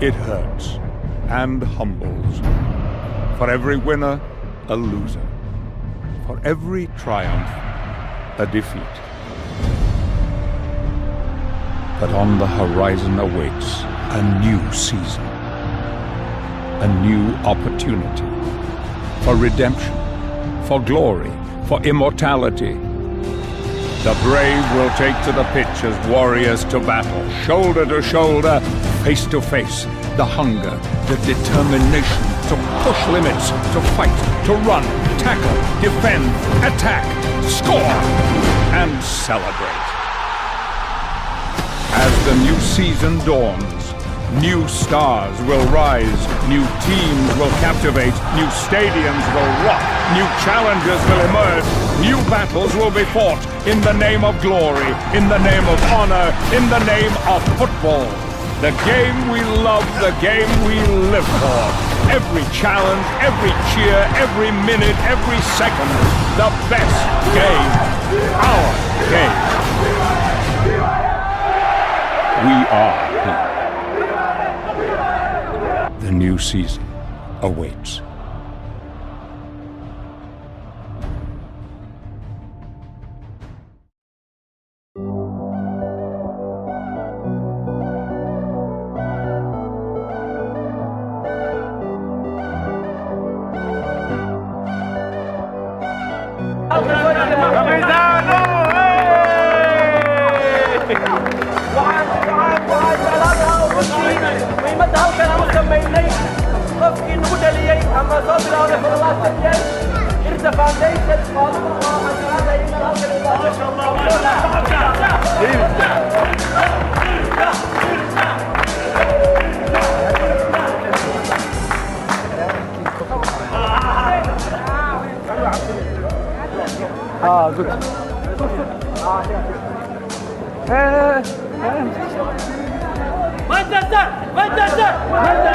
it hurts and humbles. For every winner, a loser. For every triumph, a defeat. But on the horizon awaits a new season, a new opportunity for redemption, for glory, for immortality. The brave will take to the pitch as warriors to battle, shoulder to shoulder, face to face. The hunger, the determination to push limits, to fight, to run, tackle, defend, attack, score, and celebrate. As the new season dawns, new stars will rise, new teams will captivate, new stadiums will rock, new challenges will emerge, new battles will be fought in the name of glory, in the name of honor, in the name of football. The game we love, the game we live for. Every challenge, every cheer, every minute, every second. The best game. Our game. We are here. The new season awaits. Good. Manchester!